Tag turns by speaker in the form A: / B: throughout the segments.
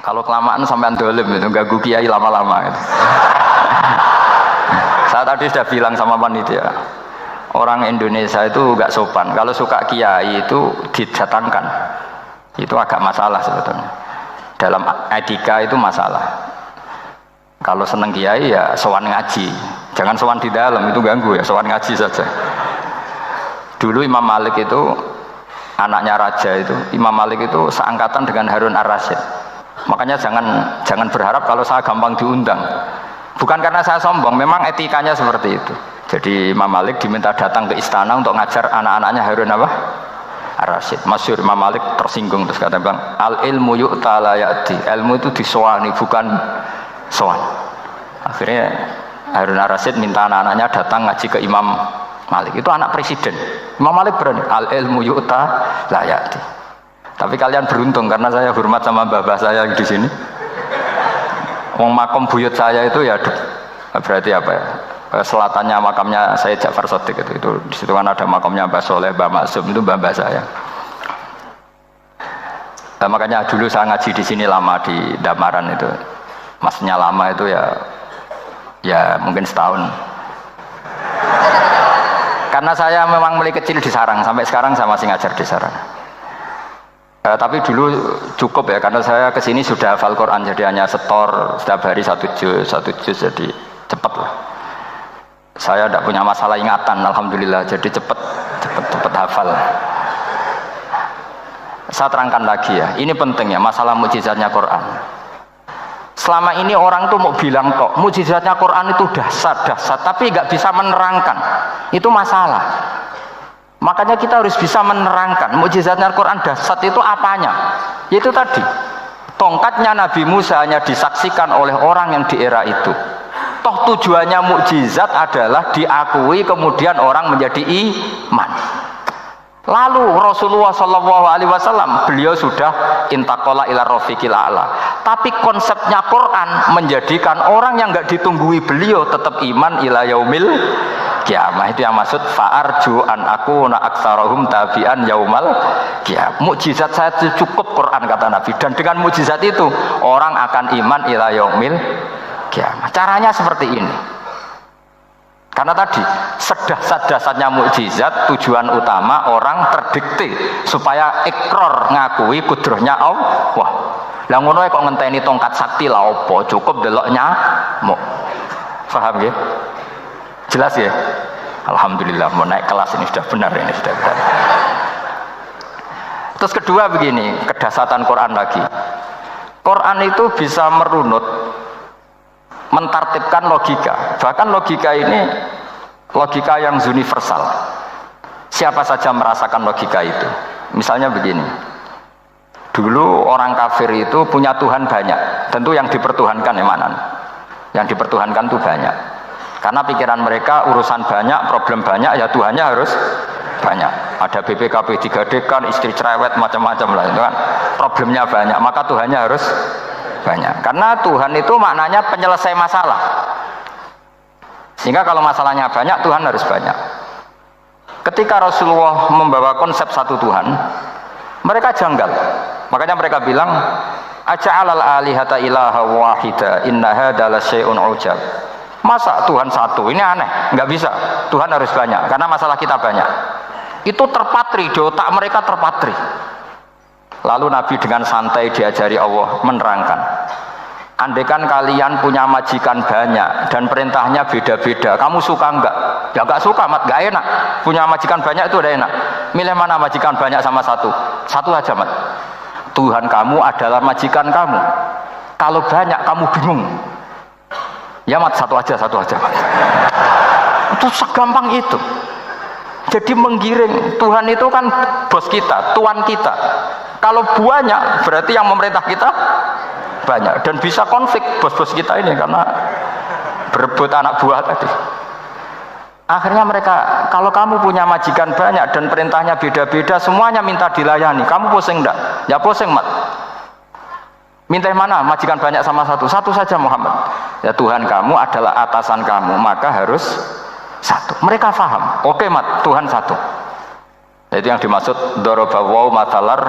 A: Kalau kelamaan sampean dolim itu ganggu kiai lama-lama gitu. Saya tadi sudah bilang sama panitia, orang Indonesia itu nggak sopan. Kalau suka kiai itu didatangkan, itu agak masalah sebetulnya. Dalam etika itu masalah. Kalau seneng kiai ya sowan ngaji, jangan sowan di dalam, itu ganggu ya, sowan ngaji saja. Dulu Imam Malik itu anaknya raja itu, Imam Malik itu seangkatan dengan Harun ar-Rasyid. Makanya jangan berharap kalau saya gampang diundang. Bukan karena saya sombong, memang etikanya seperti itu. Jadi Imam Malik diminta datang ke istana untuk ngajar anak-anaknya Harun apa? Ar-Rasyid. Masyhur Imam Malik tersinggung terus kata bilang, al ilmu yu'ta la ya'ti. Ilmu itu disowani bukan sowan. Akhirnya Harun ar-Rasyid minta anak-anaknya datang ngaji ke Imam Malik. Itu anak presiden. Imam Malik berani, al ilmu yu'ta la ya'ti. Tapi kalian beruntung karena saya hormat sama mbah-mbah saya di sini. Wong makom buyut saya itu ya berarti apa ya? Selatannya makamnya saya Ja'far Shadiq itu di situ kan ada makamnya Mbah Soleh, Mbah Maksum, itu mbah-mbah saya. Nah, makanya dulu saya ngaji di sini lama di Damaran itu. Maksudnya lama itu ya mungkin setahun. Karena saya memang mulai kecil di Sarang, sampai sekarang saya masih ngajar di Sarang. Tapi dulu cukup ya, karena saya kesini sudah hafal Quran, jadi hanya setor setiap hari satu juz, jadi cepat lah. Saya tidak punya masalah ingatan, alhamdulillah, jadi cepat hafal. Saya terangkan lagi ya, ini penting ya, masalah mukjizatnya Quran. Selama ini orang tuh mau bilang kok mukjizatnya Quran itu dahsyat, tapi nggak bisa menerangkan, itu masalah. Makanya kita harus bisa menerangkan mukjizatnya Al-Quran dahsyat itu apanya. Yaitu tadi, tongkatnya Nabi Musa hanya disaksikan oleh orang yang di era itu. Toh tujuannya mukjizat adalah diakui kemudian orang menjadi iman. Lalu Rasulullah SAW beliau sudah intaqala ila rafiqil a'la. Tapi konsepnya Quran menjadikan orang yang nggak ditunggui beliau tetap iman ila yaumil kiamah. Itu yang maksud fa'arju an akuna aktsarahum tabi'an yaumal kiamah. Mukjizat saya itu cukup Quran kata Nabi, dan dengan mukjizat itu orang akan iman ila yaumil kiamah. Caranya seperti ini. Karena tadi sedahsyat-dahsyatnya mukjizat tujuan utama orang terdikte supaya ikrar ngakui kudrohnya Allah. Lah ngono kok ngenteni tongkat sakti lah opo, cukup delok nyamuk. Paham ya? Jelas ya? Alhamdulillah, mau naik kelas ini sudah benar, ini sudah benar. Terus kedua begini, kedahsyatan Quran lagi. Quran itu bisa merunut, mentartibkan logika. Bahkan logika ini logika yang universal. Siapa saja merasakan logika itu. Misalnya begini, dulu orang kafir itu punya Tuhan banyak. Tentu yang dipertuhankan ya mana? Yang dipertuhankan itu banyak. Karena pikiran mereka urusan banyak, problem banyak, ya Tuhannya harus banyak. Ada BPKB digadekan, istri cerewet, macam-macam lah itu kan. Problemnya banyak, maka Tuhannya harus banyak. Karena Tuhan itu maknanya penyelesai masalah. Sehingga kalau masalahnya banyak, Tuhan harus banyak. Ketika Rasulullah membawa konsep satu Tuhan, mereka janggal. Makanya mereka bilang, aja'alal alihata ilaha wahida inna hadza la syai'un ujab. Masa Tuhan satu? Ini aneh, nggak bisa. Tuhan harus banyak, karena masalah kita banyak. Itu terpatri, di otak mereka terpatri. Lalu Nabi dengan santai diajari Allah menerangkan, andaikan kalian punya majikan banyak dan perintahnya beda-beda, kamu suka enggak? Ya enggak suka, mat, enggak enak. Punya majikan banyak itu udah enak. Milih mana majikan banyak sama satu? Satu aja, mat. Tuhan kamu adalah majikan kamu. Kalau banyak kamu bingung. Ya mat, satu aja, mat. Itu segampang itu. Jadi menggiring, Tuhan itu kan bos kita, tuan kita. Kalau banyak berarti yang memerintah kita banyak, dan bisa konflik bos-bos kita ini karena berebut anak buah tadi. Akhirnya mereka, kalau kamu punya majikan banyak dan perintahnya beda-beda, semuanya minta dilayani, kamu pusing enggak? Ya pusing, mat. Minta mana? Majikan banyak sama satu? Satu saja, Muhammad. Ya Tuhan kamu adalah atasan kamu, maka harus satu. Mereka paham. Oke, mat, Tuhan satu. Itu yang dimaksud dorobawaw matalar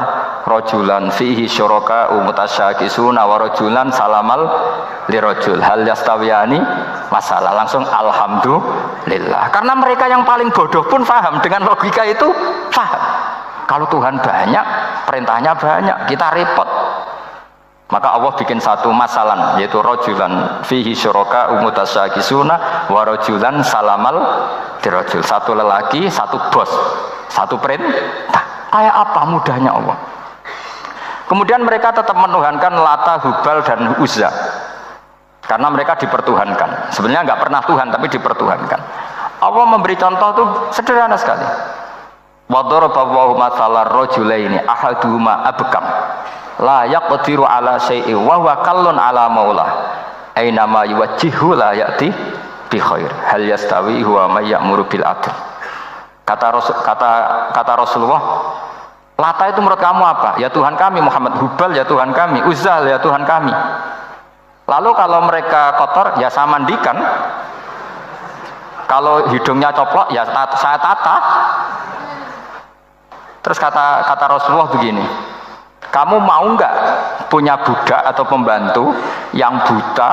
A: rajulan fihi syuraka mutasyakisuna wa rajulan salamal lirajul hal yastawiyani masalah langsung alhamdulillah. Karena mereka yang paling bodoh pun paham dengan logika itu, paham. Kalau Tuhan banyak, perintahnya banyak, kita repot. Maka Allah bikin satu masalah, yaitu rajulan fihi syuraka mutasyakisuna wa rajulan salamal lirajul. Satu lelaki, satu bos, satu perintah. Kayak apa mudahnya Allah. Kemudian mereka tetap menuhankan Lata, Hubal dan Uzza karena mereka dipertuhankan. Sebenarnya nggak pernah Tuhan tapi dipertuhankan. Allah memberi contoh itu sederhana sekali. Wa daraballahu mathalan rajulaini ahaduhuma abkam la yaqdiru ala syai'in wa huwa kallun ala maulah aina ma yuwajjihu la ya'ti bi khair hal yastawi huwa may ya'muru bil adl. Kata Rasulullah, Lata itu menurut kamu apa? Ya Tuhan kami. Muhammad, Hubal ya Tuhan kami. Uzzah ya Tuhan kami. Lalu kalau mereka kotor ya saya mandikan. Kalau hidungnya coplok ya saya tata. Terus kata Rasulullah begini, kamu mau nggak punya budak atau pembantu yang buta,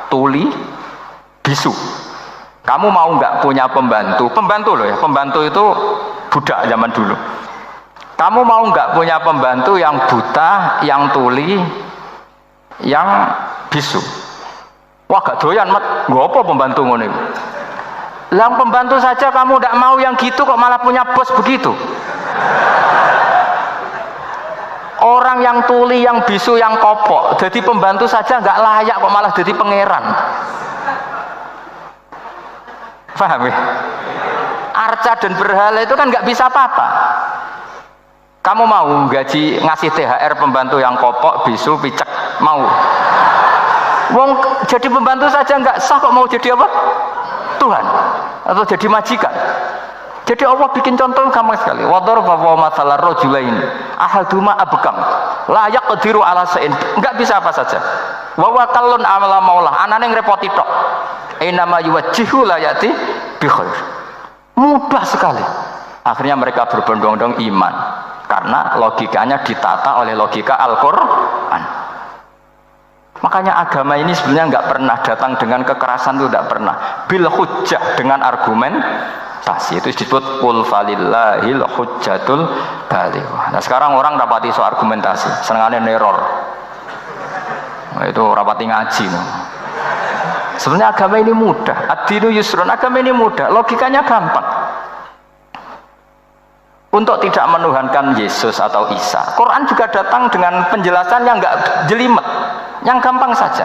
A: tuli, bisu? Kamu mau nggak punya pembantu loh ya, pembantu itu budak zaman dulu. Kamu mau nggak punya pembantu yang buta, yang tuli, yang bisu? Wah gak doyan mat, nggak apa pembantu ngono itu. Yang pembantu saja kamu tidak mau yang gitu kok malah punya bos begitu. Orang yang tuli, yang bisu, yang kopok, jadi pembantu saja nggak layak kok malah jadi pangeran. Paham ya? Arca dan berhala itu kan nggak bisa apa-apa. Kamu mau gaji ngasih THR pembantu yang kopok, bisu, picek, mau? Wong jadi pembantu saja nggak sah kok mau jadi apa? Tuhan atau jadi majikan. Jadi Allah bikin contoh gampang sekali. Wa daraba mathalan rajulain ahaduma abkam la yaqdiru ala syai'in. Enggak bisa apa saja. Wa wa kallun amala maulah. Anane ngrepoti tok. Inama yuwajjihu la yati bi khair. Mudah sekali. Akhirnya mereka berbondong-bondong iman karena logikanya ditata oleh logika Al-Qur'an. Makanya agama ini sebenarnya nggak pernah datang dengan kekerasan, itu tidak pernah. Bil hujjah, dengan argumen tasi, itu disebut qul falillahil hujjatul balighah. Nah sekarang orang rapati soal argumentasi, senengane neror. Nah, itu rapati ngaji. Sebenarnya agama ini mudah. Ad-dinu yusrun, agama ini mudah, logikanya gampang. Untuk tidak menuhankan Yesus atau Isa, Quran juga datang dengan penjelasan yang nggak jelimet, yang gampang saja.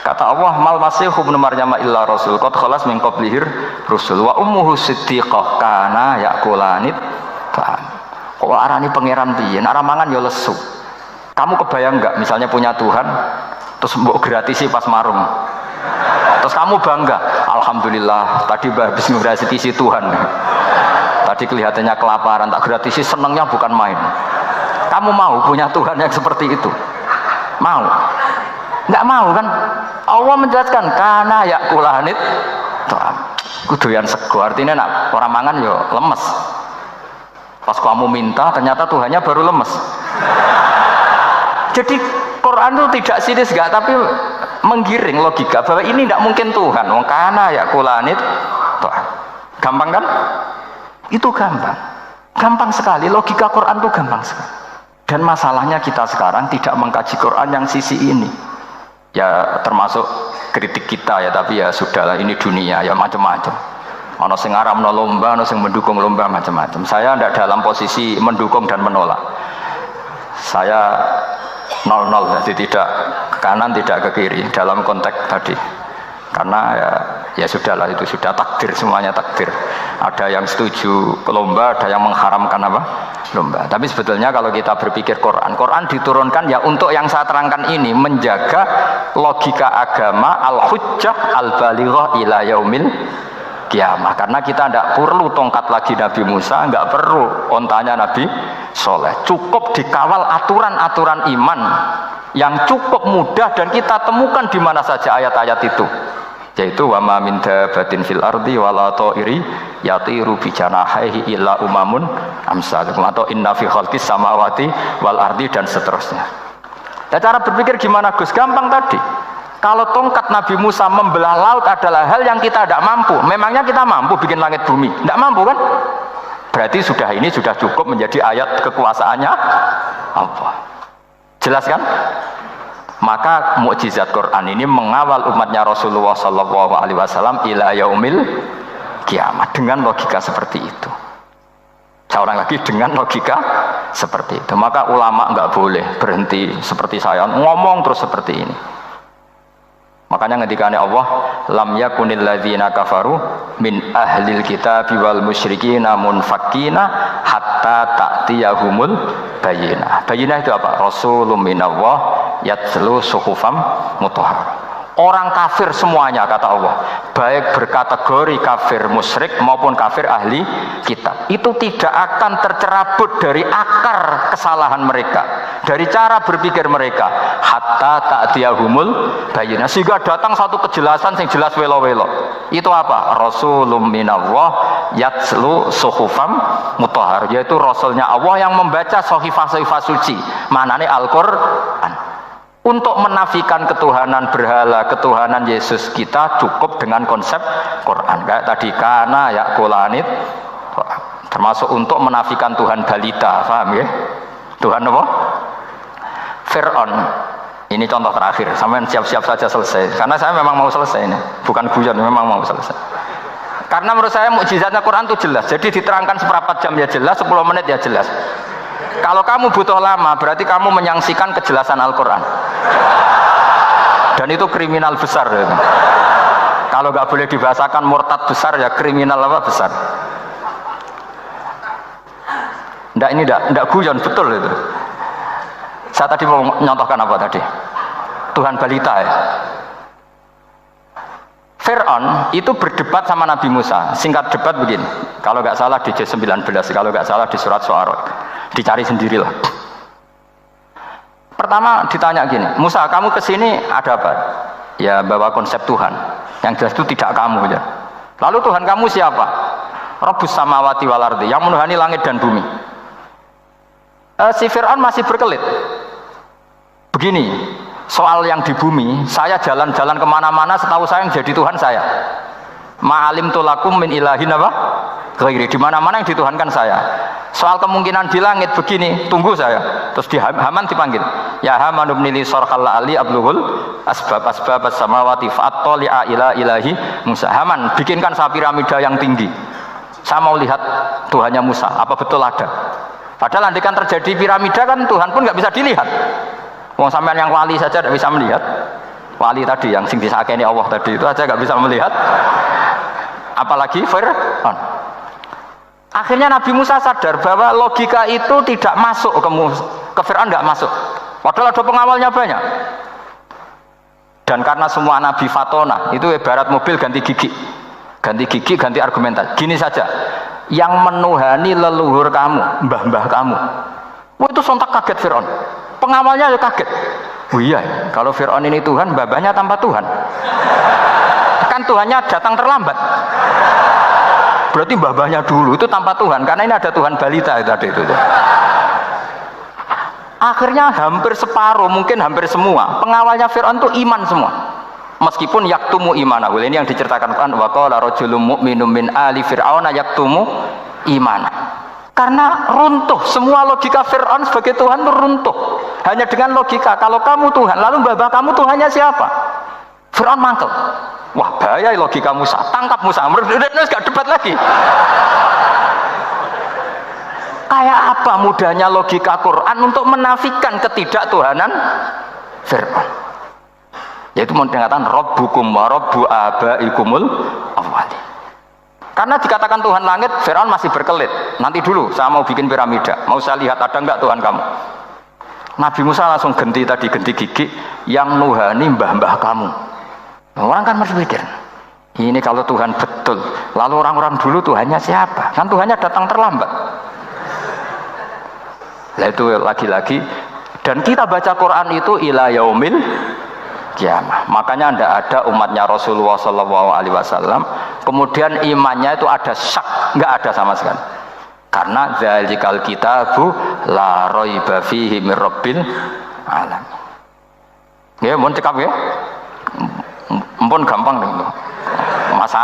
A: Kata Allah, mal masihu ibnu maryam illa rasul qad khalas min qablihir rusul wa ummuhu siddiqah kana yaqulanit ta'am. Kok arani pangeran piye? Nek mangan ya lesu. Kamu kebayang enggak misalnya punya Tuhan terus mbok gratisi pas marung. Terus kamu bangga, alhamdulillah tadi habis ngratisi Tuhan. Tadi kelihatannya kelaparan, tak gratisi, senangnya bukan main. Kamu mau punya Tuhan yang seperti itu? Mau? Enggak mau kan? Allah menjelaskan karena ya kulanit kuduyan sego, artinya nak orang mangan yo lemes. Pas kamu minta ternyata Tuhannya baru lemes. Jadi Quran itu tidak sinis enggak, tapi menggiring logika bahwa ini tidak mungkin Tuhan. Wong karena ya kulanit gampang kan? Itu gampang. Gampang sekali, logika Quran itu gampang sekali. Dan masalahnya kita sekarang tidak mengkaji Quran yang sisi ini. Ya termasuk kritik kita ya, tapi ya sudahlah, ini dunia ya macam-macam. Ono sing ngaramno lomba, ono sing mendukung lomba, macam-macam. Saya tidak dalam posisi mendukung dan menolak. Saya 0-0, jadi tidak ke kanan tidak ke kiri dalam konteks tadi. Karena ya sudahlah, itu sudah takdir, semuanya takdir. Ada yang setuju ke lomba, ada yang mengharamkan apa? Lomba. Tapi sebetulnya kalau kita berpikir Quran diturunkan ya untuk yang saya terangkan ini, menjaga logika agama al-hujjah al-balighah ila yaumil kiamah. Karena kita tidak perlu tongkat lagi Nabi Musa, nggak perlu ontanya Nabi Soleh. Cukup dikawal aturan-aturan iman yang cukup mudah dan kita temukan di mana saja ayat-ayat itu. yaitu wa ma min dabatin fil ardi wala ta'iri yatiru bi janahihi illa umamun amsalukum atau inna fi khalqis samawati wal ardi dan seterusnya. Nah, cara berpikir gimana Gus? Gampang tadi. Kalau tongkat Nabi Musa membelah laut adalah hal yang kita tidak mampu. Memangnya kita mampu bikin langit bumi? Tidak mampu kan? Berarti ini sudah cukup menjadi ayat kekuasaannya Allah. Jelas kan? Maka mukjizat Quran ini mengawal umatnya Rasulullah SAW ila yaumil kiamat dengan logika seperti itu. Saya ulang lagi, dengan logika seperti itu. Maka ulama nggak boleh berhenti seperti saya ngomong terus seperti ini. Makanya ngendikane Allah, lam yakunil ladzina kafaru min ahlil kitabi wal musyrikin munfakkina hatta ta'tiyahumul bayyinah. Bayyinah itu apa? Rasulun minallah yatslu suhufam mutahharah. Orang kafir semuanya kata Allah, baik berkategori kafir musyrik maupun kafir ahli kitab, itu tidak akan tercerabut dari akar kesalahan mereka, dari cara berpikir mereka, hatta ta'tiyahumul bayyinah, sehingga datang satu kejelasan yang jelas welo-welo. Itu apa? Rasulun minallah yatslu suhufam mutahharah, yaitu rasulnya Allah yang membaca sahifah-sahifah suci, maknane Al-Qur'an. Untuk menafikan ketuhanan berhala, ketuhanan Yesus kita cukup dengan konsep Quran. Kayak tadi kana yakulanit, termasuk untuk menafikan Tuhan balita, paham ya? Tuhan apa? Fir'aun. Ini contoh terakhir. Sampai siap-siap saja selesai. Karena saya memang mau selesai ini, bukan guyon, memang mau selesai. Karena menurut saya mukjizatnya Quran itu jelas. Jadi diterangkan seperempat jam ya jelas, 10 menit ya jelas. Kalau kamu butuh lama, berarti kamu menyaksikan kejelasan Al-Quran. Dan itu kriminal besar. Ya. Kalau nggak boleh dibahasakan murtad besar, ya kriminal apa besar. Nggak guyon, betul itu. Saya tadi mau menyontohkan apa tadi? Tuhan balita ya. Fir'aun itu berdebat sama Nabi Musa. Singkat debat begini. Kalau nggak salah di juz 19, kalau nggak salah di surat Syu'ara. Dicari sendirilah. Pertama ditanya gini, Musa kamu kesini ada apa? Ya bawa konsep Tuhan. Yang jelas itu tidak kamu ya. Lalu Tuhan kamu siapa? Rabbus samawati wal ardi, yang menuhani langit dan bumi. Si Fir'aun masih berkelit. Begini, soal yang di bumi, saya jalan-jalan kemana-mana, setahu saya yang jadi Tuhan saya. Ma'alim tulakum min ilahin apa? Di mana-mana yang dituhankan saya. Soal kemungkinan di langit begini, tunggu saya. Terus di Haman dipanggil, ya Haman ibnili sarhal ali abluhul asbab as-samawati fa'attali'a ila ilahi Musa. Haman, bikinkan saya piramida yang tinggi. Saya mau lihat Tuhannya Musa, apa betul ada? Padahal andaikan terjadi piramida kan Tuhan pun nggak bisa dilihat. Wong sampean yang wali saja tidak bisa melihat. Wali tadi yang sing disakeni Allah tadi itu aja nggak bisa melihat. Apalagi Fir'aun. Akhirnya Nabi Musa sadar bahwa logika itu tidak masuk ke Fir'aun, tidak masuk. Padahal ada pengawalnya banyak. Dan karena semua Nabi fatona, itu ibarat mobil ganti gigi, ganti argumentasi. Gini saja, yang menuhani leluhur kamu, mbah-mbah kamu, itu sontak kaget Fir'aun. Pengawalnya ya kaget. Oh iya, kalau Fir'aun ini Tuhan, mbah-mbahnya tanpa Tuhan. Kan Tuhannya datang terlambat. Berarti mbah-mbahnya dulu itu tanpa Tuhan, karena ini ada Tuhan balita tadi itu. Akhirnya hampir separuh, mungkin hampir semua pengawalnya Fir'aun itu iman semua. Meskipun yaktumu imanahu, ini yang diceritakan kan, wa qala rajulun mu'minun min ali fir'auna yaktumu imana. Karena runtuh, semua logika Fir'aun sebagai Tuhan itu runtuh. Hanya dengan logika, kalau kamu Tuhan, lalu mbah-mbah kamu Tuhannya siapa? Fir'aun mangkel. Wah bahaya logika Musa, tangkap Musa, gak debat lagi. Kayak apa mudahnya logika Quran untuk menafikan ketidaktuhanan Fir'aun. Yaitu mengatakan Rabbukum wa Rabbu abaikumul awwali. Karena dikatakan Tuhan langit, Fir'aun masih berkelit. Nanti dulu, saya mau bikin piramida, mau saya lihat ada enggak Tuhan kamu. Nabi Musa langsung ganti gigi, yang nuhani mbah-mbah kamu. Orang kan berpikir, ini kalau Tuhan betul, lalu orang-orang dulu Tuhannya siapa? Kan Tuhannya datang terlambat. Nah itu lagi-lagi, dan kita baca Quran itu ila yaumil kiamah. Makanya tidak ada umatnya Rasulullah SAW kemudian imannya itu ada syak, nggak ada sama sekali. Karena dzalikal kitabu la raiba fihi mir rabbil alamin. Ya, mohon cekap ya. Mumpun gampang nih. Masalah